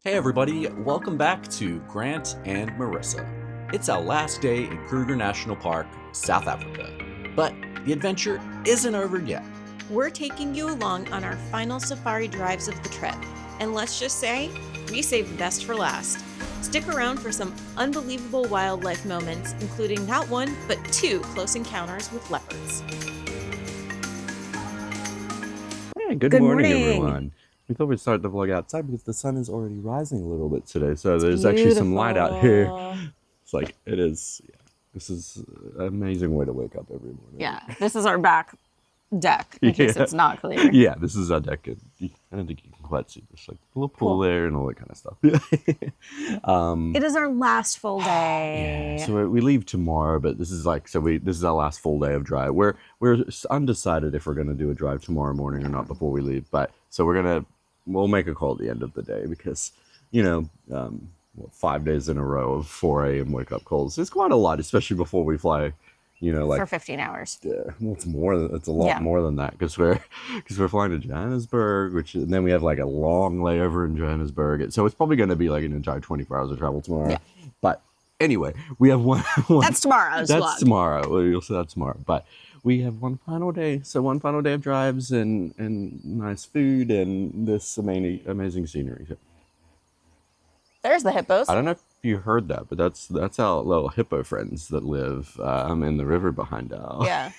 Hey everybody, welcome back to Grant and Marissa. It's our last day in Kruger National Park, South Africa. But the adventure isn't over yet. We're taking you along on our final safari drives of the trip. And let's just say, we saved the best for last. Stick around for some unbelievable wildlife moments, including not one, but two close encounters with leopards. Hey, good morning everyone. We thought we'd start the vlog outside because the sun is already rising a little bit today. So there's actually some light out here. It's like, it is, yeah. This is an amazing way to wake up every morning. Yeah, this is our back deck, in case it's not clear. Yeah, this is our deck. I don't think you can quite see. There's like a little pool there and all that kind of stuff. It is our last full day. Yeah, so we leave tomorrow, but this is like, this is our last full day of drive. We're undecided if we're going to do a drive tomorrow morning or not before we leave. But so we'll make a call at the end of the day because, 5 days in a row of 4 a.m. wake up calls is quite a lot, especially before we fly. For 15 hours. Yeah, well, it's a lot more than that because we're flying to Johannesburg, and then we have like a long layover in Johannesburg. So it's probably going to be like an entire 24 hours of travel tomorrow. Yeah. But anyway, we have one. That's tomorrow's That's vlog. Tomorrow. You'll see that tomorrow. But we have one final day. So one final day of drives and nice food and this amazing scenery. So, there's the hippos. I don't know if you heard that, but that's our little hippo friends that live in the river behind our. Yeah.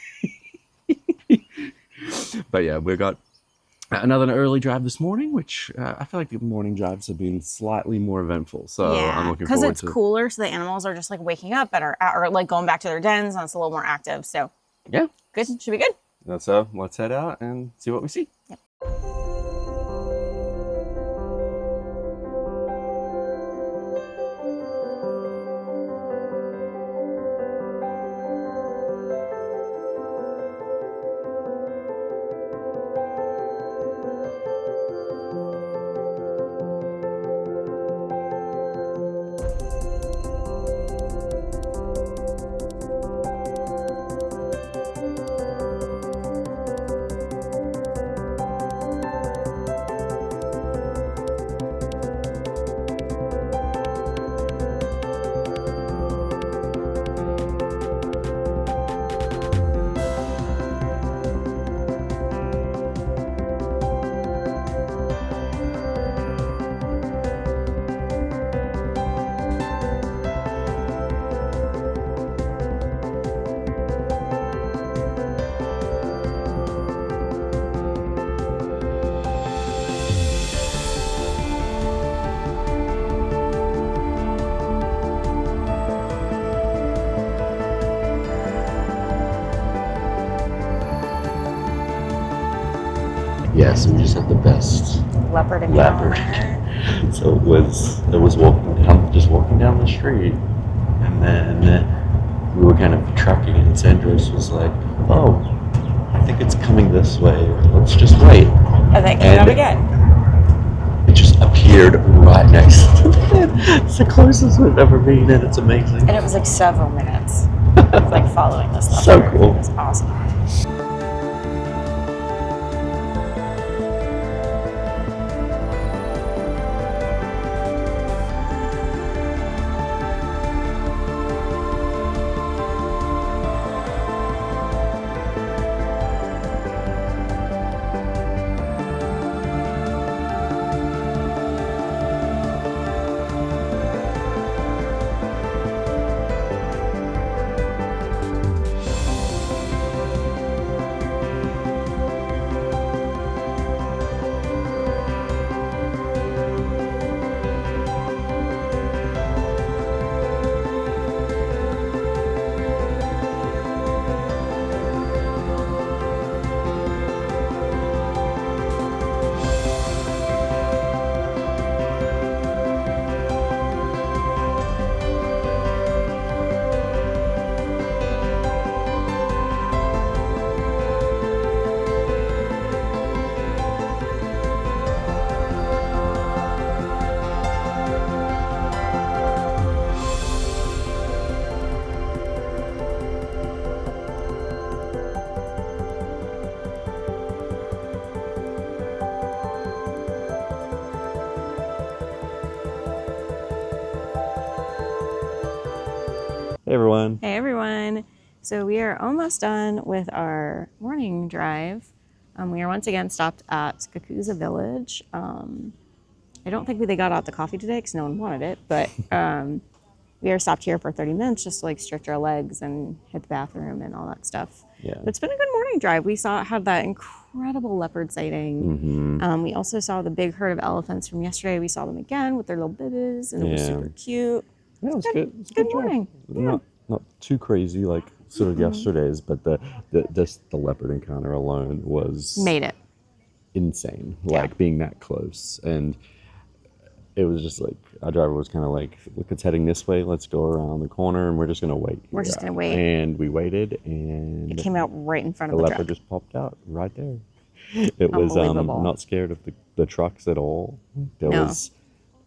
But yeah, we got another early drive this morning, which I feel like the morning drives have been slightly more eventful. So I'm looking forward to. Because it's cooler, so the animals are just like waking up or like going back to their dens, and it's a little more active. So yeah, good. Should be good. So let's head out and see what we see. Yep. Yes, we just had the best Leopard. So it was walking down the street, and then we were kind of tracking it, and Sandros was like, "Oh, I think it's coming this way. Let's just wait." And then came out again. It just appeared right next to it. It's the closest we've ever been, and it's amazing. And it was like several minutes of like following this leopard. So cool. It was awesome. Hey everyone. Hey everyone. So we are almost done with our morning drive. We are once again stopped at Skakusa Village. I don't think they got out the coffee today because no one wanted it, but we are stopped here for 30 minutes just to like stretch our legs and hit the bathroom and all that stuff. Yeah. But it's been a good morning drive. We had that incredible leopard sighting. We also saw the big herd of elephants from yesterday. We saw them again with their little bibbies, and it was super cute. Yeah, it was good. It was a Good drive. morning. Yeah. Not too crazy like sort of yesterday's, but the leopard encounter alone was Made it. insane. Yeah. Like being that close, and it was just like our driver was kind of like, look, it's heading this way. Let's go around the corner, and we're just gonna wait. We're just gonna wait. And we waited, and It came out right in front the of the leopard truck. just popped out right there. It was Unbelievable. not scared of the trucks at all. There No. was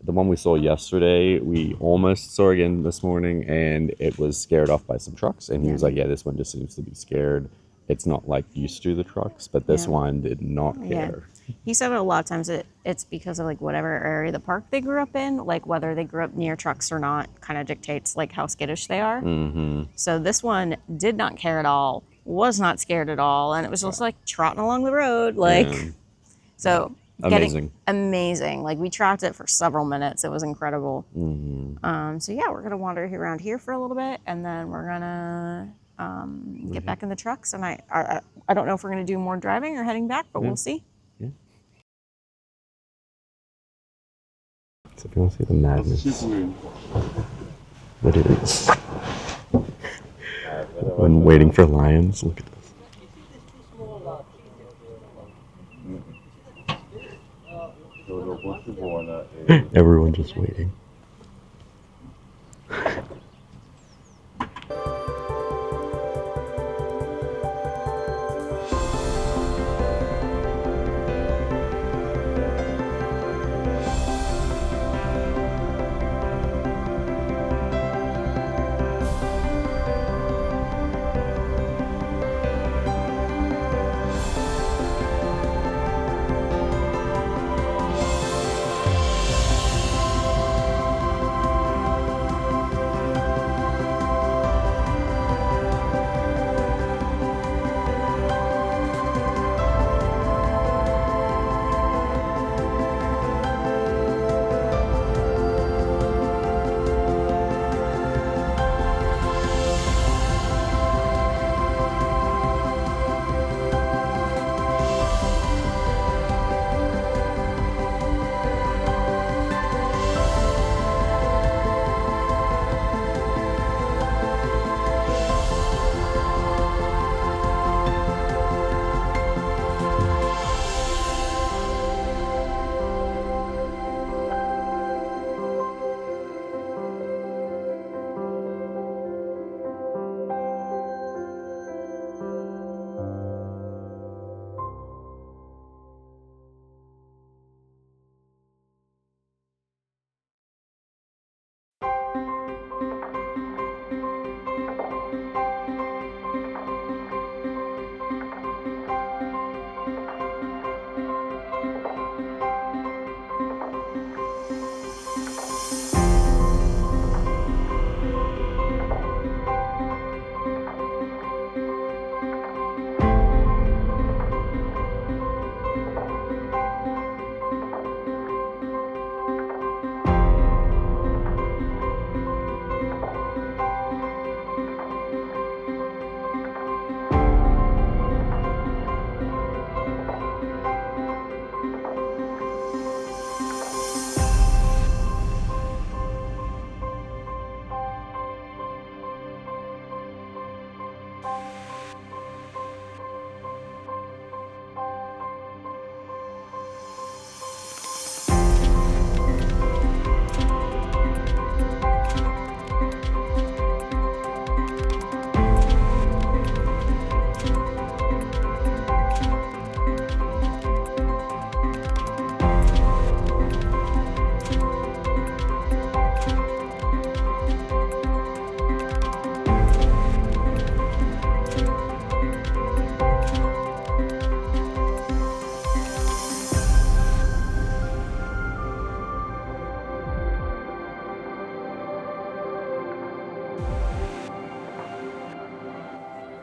the one we saw yesterday. We almost saw again this morning, and it was scared off by some trucks. And he was like, "Yeah, this one just seems to be scared. It's not like used to the trucks, but this one did not care." He said a lot of times it's because of like whatever area of the park they grew up in, like whether they grew up near trucks or not, kind of dictates like how skittish they are. So this one did not care at all, was not scared at all, and it was just like trotting along the road, like so. Amazing. Like we tracked it for several minutes. It was incredible. So yeah, we're gonna wander around here for a little bit, and then we're gonna get back in the trucks. And I don't know if we're gonna do more driving or heading back, but we'll see. Yeah. So if you want to see the madness that it is when waiting for lions, look at this. Everyone just waiting.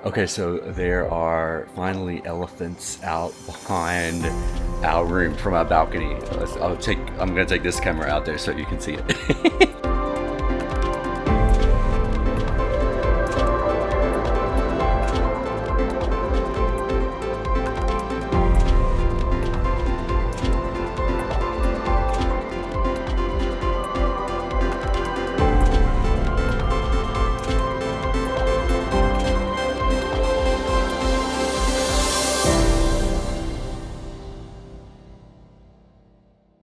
Okay, so there are finally elephants out behind our room from our balcony. I'm gonna take this camera out there so you can see it.